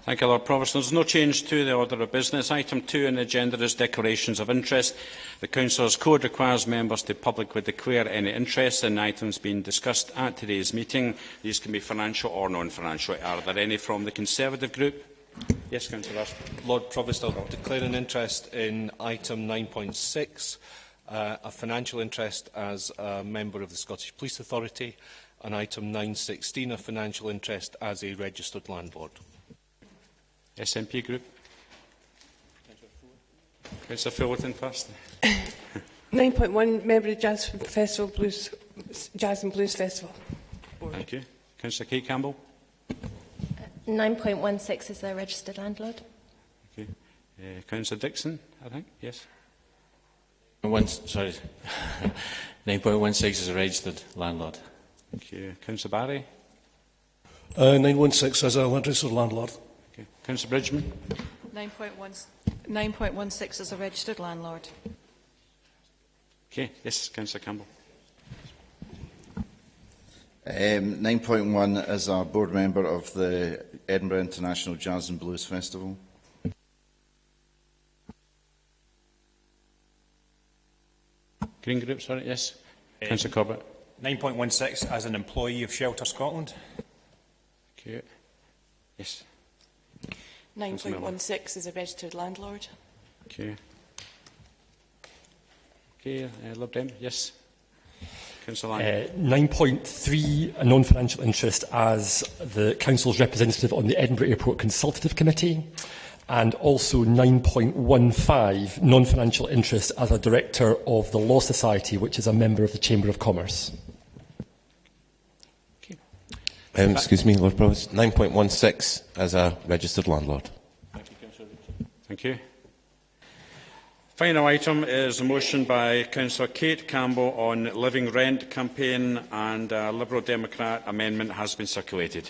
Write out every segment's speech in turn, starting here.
Thank you, Lord Provost. There is no change to the order of business. Item 2 on the agenda is declarations of interest. The Councillors' Code requires members to publicly declare any interest in items being discussed at today's meeting. These can be financial or non-financial. Are there any from the Conservative Group? Yes, Councillor Ashford. Lord Provost, I will declare an interest in item 9.6, a financial interest as a member of the Scottish Police Authority, and item 9.16, a financial interest as a registered landlord. SNP Group. Councillor Fullerton first. 9.1, member of Jazz Festival Blues, Jazz and Blues Festival. Thank you. Councillor Kate Campbell. 9.16 is a registered landlord. Okay. Councillor Dixon, I think. Yes. 9.16 is a registered landlord. Thank you. Councillor Barry. 9.16 as a registered landlord. Okay. Councillor Bridgman. 9.16 is a registered landlord. Okay. Yes, Councillor Campbell. 9.1 as a board member of the Edinburgh International Jazz and Blues Festival. Green Group, sorry, yes. Councillor Corbett. 9.16 as an employee of Shelter Scotland. Okay. Yes. 9.16 is a registered landlord. Okay. Okay, Lib Dem, yes. Councillor Lang. 9.3, a non-financial interest as the Council's representative on the Edinburgh Airport Consultative Committee, and also 9.15, non-financial interest as a director of the Law Society, which is a member of the Chamber of Commerce. Okay. Excuse me, Lord Provost. 9.16 as a registered landlord. Thank you, Councillor Richard. Thank you. Final item is a motion by Councillor Kate Campbell on living rent campaign, and a Liberal Democrat amendment has been circulated.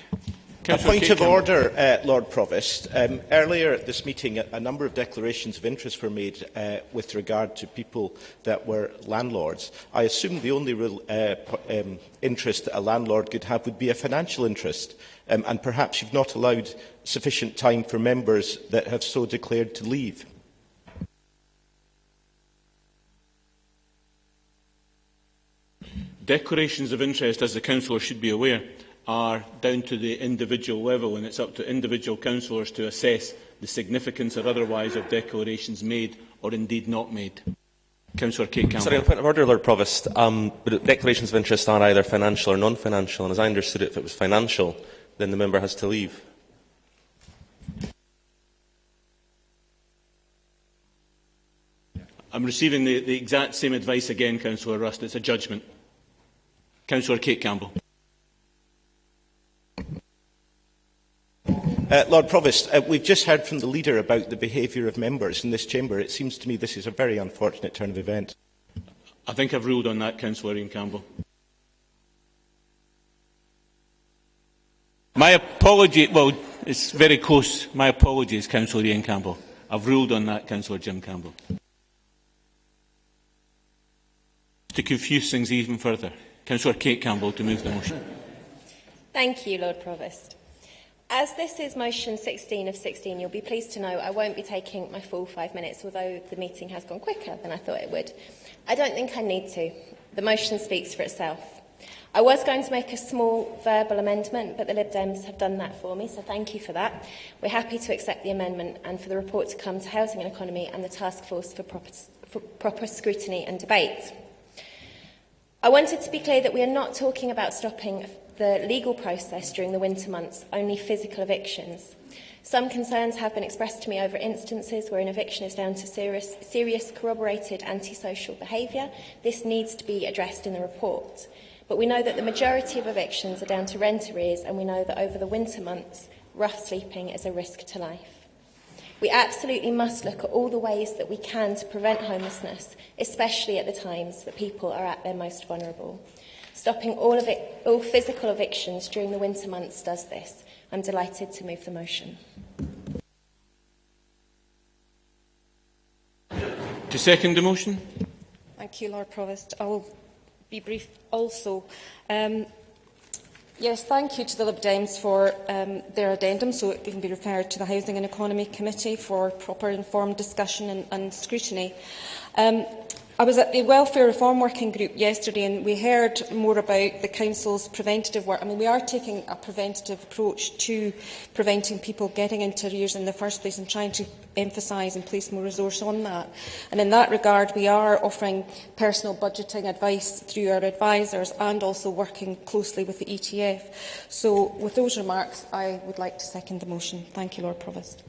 A point of order, Lord Provost. Earlier at this meeting, a number of declarations of interest were made with regard to people that were landlords. I assume the only real interest that a landlord could have would be a financial interest, and perhaps you've not allowed sufficient time for members that have so declared to leave. Declarations of interest, as the councillor should be aware, are down to the individual level, and it's up to individual councillors to assess the significance or otherwise of declarations made or indeed not made. Councillor Kate Campbell. Sorry, on point of order, Lord Provost. Declarations of interest are either financial or non-financial, and as I understood it, if it was financial, then the member has to leave. I'm receiving the exact same advice again, Councillor Rust. It's a judgment. Councillor Kate Campbell. Lord Provost, we've just heard from the leader about the behaviour of members in this chamber. It seems to me this is a very unfortunate turn of events. I think I've ruled on that, Councillor Ian Campbell. My apology, well, it's very close. My apologies, Councillor Ian Campbell. I've ruled on that, Councillor Jim Campbell. To confuse things even further, Councillor Kate Campbell to move the motion. Thank you, Lord Provost. As this is motion 16 of 16, you'll be pleased to know I won't be taking my full 5 minutes, although the meeting has gone quicker than I thought it would. I don't think I need to. The motion speaks for itself. I was going to make a small verbal amendment, but the Lib Dems have done that for me, so thank you for that. We're happy to accept the amendment and for the report to come to Housing and Economy and the Task Force for proper scrutiny and debate. I wanted to be clear that we are not talking about stopping the legal process during the winter months, only physical evictions. Some concerns have been expressed to me over instances where an eviction is down to serious corroborated antisocial behaviour. This needs to be addressed in the report. But we know that the majority of evictions are down to rent arrears, and we know that over the winter months, rough sleeping is a risk to life. We absolutely must look at all the ways that we can to prevent homelessness, especially at the times that people are at their most vulnerable. Stopping all physical evictions during the winter months does this. I'm delighted to move the motion. To second the motion. Thank you, Lord Provost. I will be brief also. Yes, thank you to the Lib Dems for their addendum, so it can be referred to the Housing and Economy Committee for proper informed discussion and scrutiny. I was at the Welfare Reform Working Group yesterday and we heard more about the Council's preventative work. I mean, we are taking a preventative approach to preventing people getting into arrears in the first place and trying to emphasise and place more resource on that. And in that regard, we are offering personal budgeting advice through our advisors and also working closely with the ETF. So with those remarks, I would like to second the motion. Thank you, Lord Provost.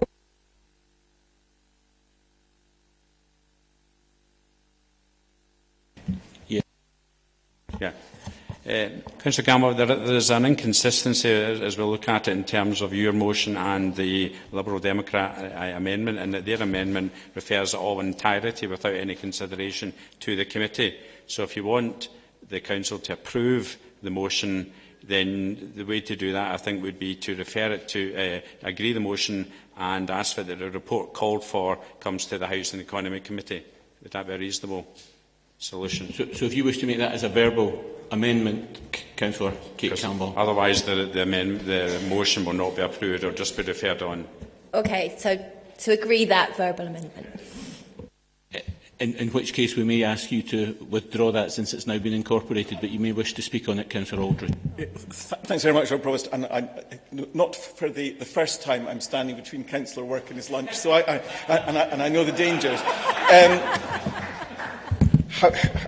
Yeah. Councillor Campbell, there is an inconsistency as we look at it in terms of your motion and the Liberal Democrat amendment, and that their amendment refers all entirety without any consideration to the committee. So if you want the Council to approve the motion, then the way to do that, I think, would be to refer it to agree the motion and ask that the report called for comes to the Housing and Economy Committee. Would that be a reasonable solution? So if you wish to make that as a verbal amendment, Councillor Kate Campbell. Otherwise, the motion will not be approved or just be referred on. Okay, so to agree that verbal amendment. In which case we may ask you to withdraw that since it's now been incorporated, but you may wish to speak on it, Councillor Aldridge. Thanks very much, Lord Provost. And not for the first time I'm standing between Councillor Work and his lunch, so I know the dangers.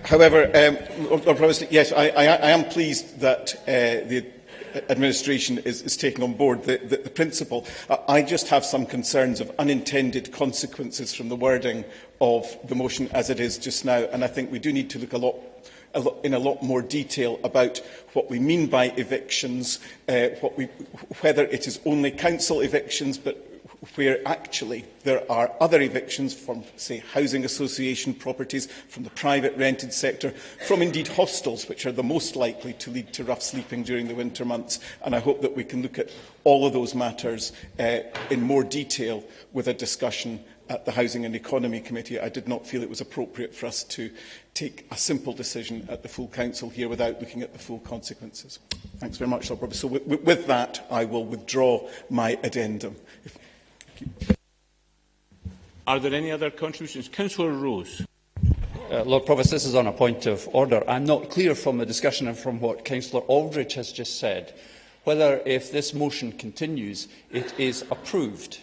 However, Lord Provost, yes, I am pleased that the administration is taking on board the principle. I just have some concerns of unintended consequences from the wording of the motion as it is just now, and I think we do need to look in a lot more detail about what we mean by evictions, whether it is only council evictions, but where actually there are other evictions from, say, housing association properties, from the private rented sector, from indeed hostels, which are the most likely to lead to rough sleeping during the winter months. And I hope that we can look at all of those matters in more detail with a discussion at the Housing and Economy Committee. I did not feel it was appropriate for us to take a simple decision at the full Council here without looking at the full consequences. Thanks very much, Lord Provost. So with that, I will withdraw my addendum. Are there any other contributions? Councillor Rose. Lord Provost, this is on a point of order. I'm not clear from the discussion and from what Councillor Aldridge has just said whether, if this motion continues, it is approved.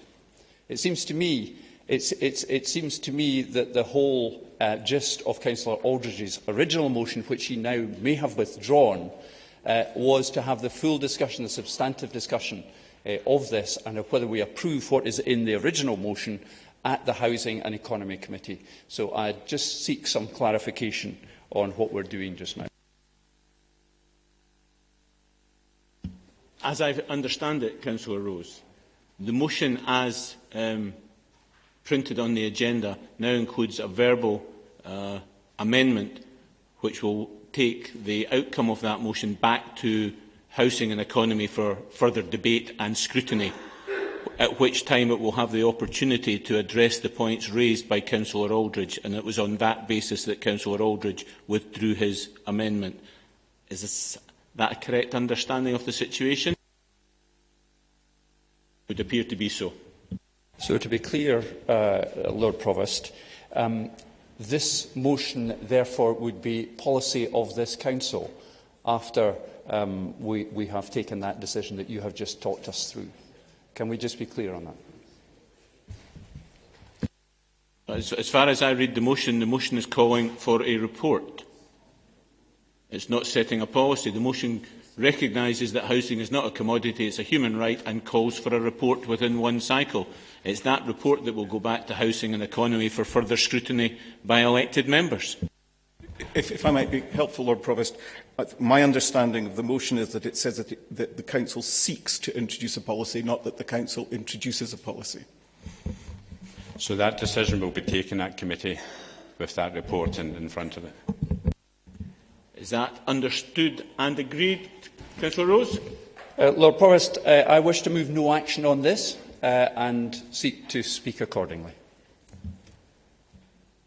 It seems to me that the whole gist of Councillor Aldridge's original motion, which he now may have withdrawn, was to have the full discussion, the substantive discussion of this, and of whether we approve what is in the original motion at the Housing and Economy Committee. So I just seek some clarification on what we're doing just now. As I understand it, Councillor Rose, the motion as printed on the agenda now includes a verbal amendment which will take the outcome of that motion back to Housing and Economy for further debate and scrutiny, at which time it will have the opportunity to address the points raised by Councillor Aldridge, and it was on that basis that Councillor Aldridge withdrew his amendment. Is that a correct understanding of the situation? It would appear to be so. So to be clear, Lord Provost, this motion therefore would be policy of this Council after we have taken that decision that you have just talked us through. Can we just be clear on that? As far as I read the motion is calling for a report. It's not setting a policy. The motion recognises that housing is not a commodity, it's a human right, and calls for a report within one cycle. It's that report that will go back to Housing and Economy for further scrutiny by elected members. If I might be helpful, Lord Provost, my understanding of the motion is that it says that the Council seeks to introduce a policy, not that the Council introduces a policy. So that decision will be taken at committee with that report in front of it. Is that understood and agreed, Councillor Rose? Lord Provost, I wish to move no action on this and seek to speak accordingly.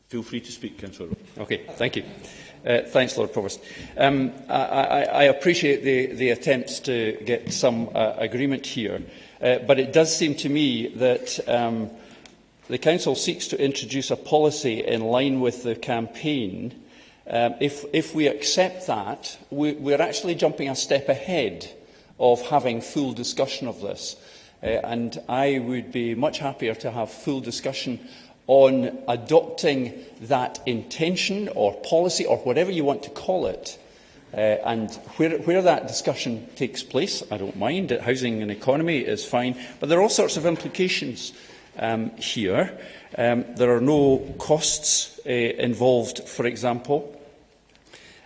Feel free to speak, Councillor Rose. Okay, thank you. Thanks, Lord Provost. I appreciate the attempts to get some agreement here, but it does seem to me that the Council seeks to introduce a policy in line with the campaign. If we accept that, we're actually jumping a step ahead of having full discussion of this. And I would be much happier to have full discussion on adopting that intention or policy or whatever you want to call it. And where that discussion takes place, I don't mind. Housing and economy is fine. But there are all sorts of implications here. There are no costs involved, for example.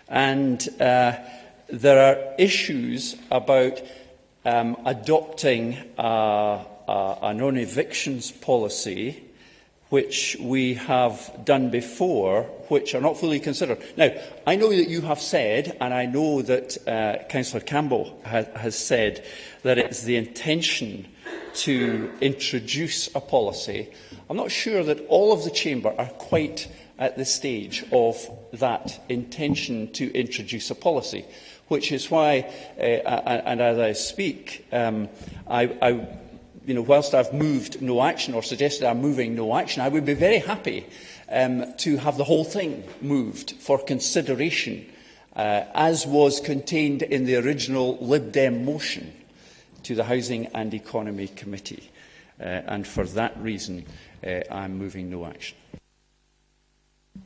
And there are issues about adopting a non-evictions policy, which we have done before, which are not fully considered. Now, I know that you have said, and I know that Councillor Campbell has said, that it's the intention to introduce a policy. I'm not sure that all of the Chamber are quite at the stage of that intention to introduce a policy, which is why, and as I speak, whilst I've moved no action or suggested I'm moving no action, I would be very happy to have the whole thing moved for consideration, as was contained in the original Lib Dem motion to the Housing and Economy Committee. And for that reason, I'm moving no action.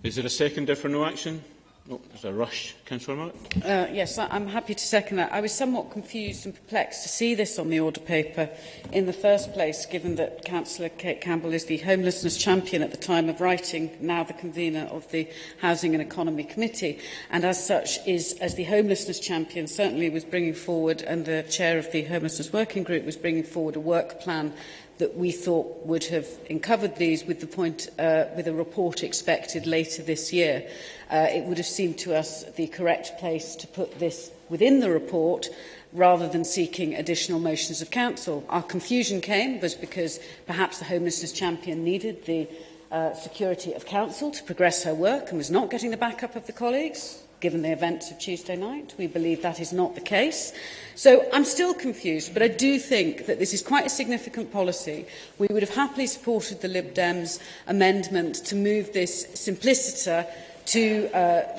Is there a seconder for no action? No, there's a rush. Councillor Mark? Yes, I'm happy to second that. I was somewhat confused and perplexed to see this on the order paper in the first place, given that Councillor Kate Campbell is the homelessness champion at the time of writing, now the convener of the Housing and Economy Committee, and as such is, as the homelessness champion, certainly was bringing forward, and the chair of the homelessness working group was bringing forward a work plan that we thought would have uncovered these with a report expected later this year. It would have seemed to us the correct place to put this within the report rather than seeking additional motions of council. Our confusion was because perhaps the homelessness champion needed the security of council to progress her work and was not getting the backup of the colleagues. Given the events of Tuesday night, we believe that is not the case. So I'm still confused, but I do think that this is quite a significant policy. We would have happily supported the Lib Dems amendment to move this simpliciter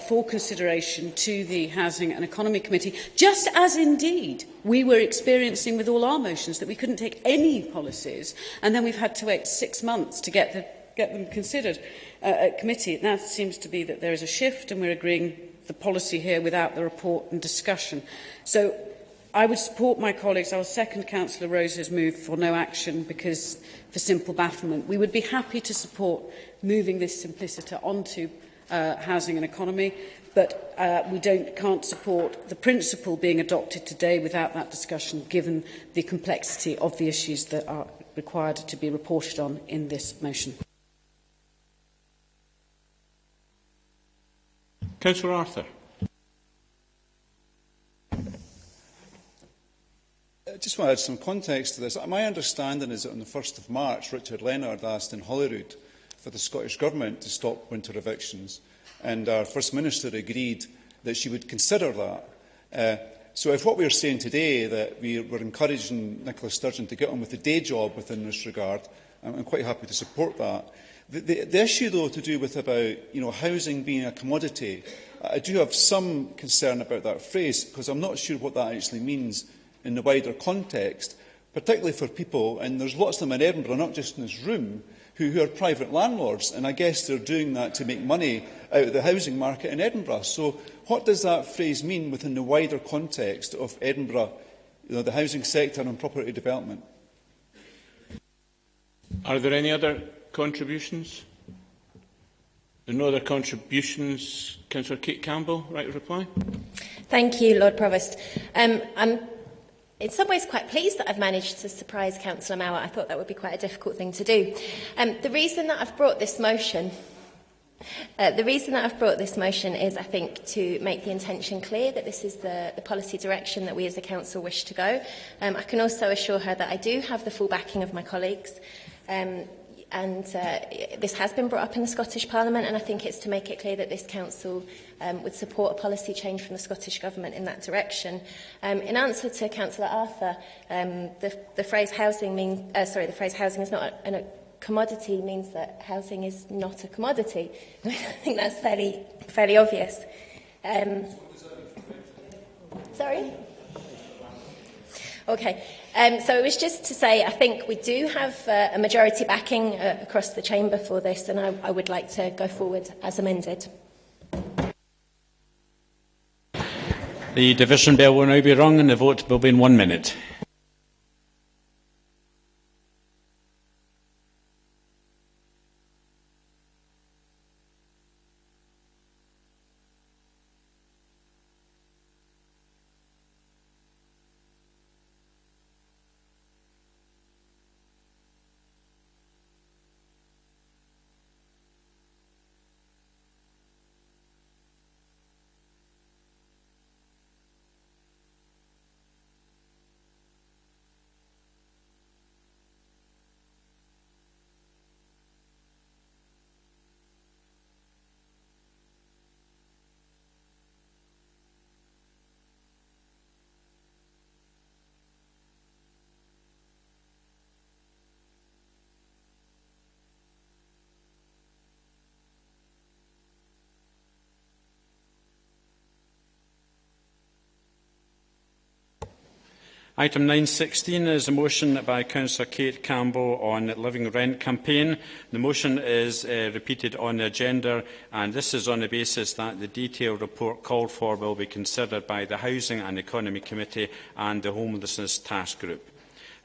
for consideration to the Housing and Economy Committee, just as indeed we were experiencing with all our motions, that we couldn't take any policies, and then we've had to wait 6 months to get them considered at committee. Now it seems to be that there is a shift, and we're agreeing the policy here without the report and discussion. So I would support my colleagues. I will second Councillor Rose's move for no action because for simple bafflement. We would be happy to support moving this simpliciter onto housing and economy, but we can't support the principle being adopted today without that discussion, given the complexity of the issues that are required to be reported on in this motion. Councillor Arthur. I just want to add some context to this. My understanding is that on the 1st of March, Richard Leonard asked in Holyrood for the Scottish Government to stop winter evictions, and our First Minister agreed that she would consider that. So if what we are saying today, that we're encouraging Nicola Sturgeon to get on with the day job within this regard, I'm quite happy to support that. The issue, though, to do with about housing being a commodity, I do have some concern about that phrase, because I'm not sure what that actually means in the wider context, particularly for people, and there's lots of them in Edinburgh, not just in this room, who are private landlords, and I guess they're doing that to make money out of the housing market in Edinburgh. So what does that phrase mean within the wider context of Edinburgh, the housing sector and property development? Are there any other contributions? There are no other contributions. Councillor Kate Campbell, right of reply. Thank you, Lord Provost. I'm in some ways quite pleased that I've managed to surprise Councillor Mauer. I thought that would be quite a difficult thing to do. The reason that I've brought this motion is, I think, to make the intention clear that this is the policy direction that we as a council wish to go. I can also assure her that I do have the full backing of my colleagues. and this has been brought up in the Scottish Parliament, and I think it's to make it clear that this council would support a policy change from the Scottish Government in that direction. In answer to Councillor Arthur, the phrase housing the phrase housing is not a commodity means that housing is not a commodity. I think that's fairly obvious. Sorry? Okay. So it was just to say, I think we do have a majority backing across the chamber for this, and I would like to go forward as amended. The division bell will now be rung and the vote will be in 1 minute. Item 9.16 is a motion by Councillor Kate Campbell on Living Rent campaign. The motion is repeated on the agenda, and this is on the basis that the detailed report called for will be considered by the Housing and Economy Committee and the Homelessness Task Group.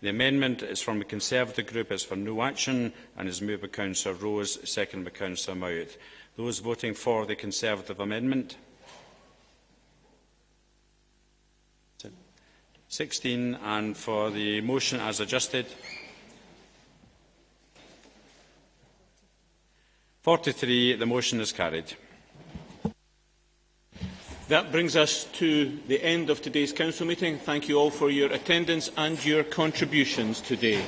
The amendment is from the Conservative Group, is for no action, and is moved by Councillor Rose, seconded by Councillor Mouth. Those voting for the Conservative amendment? 16, and for the motion as adjusted? 43. The motion is carried. That brings us to the end of today's council meeting. Thank you all for your attendance and your contributions today.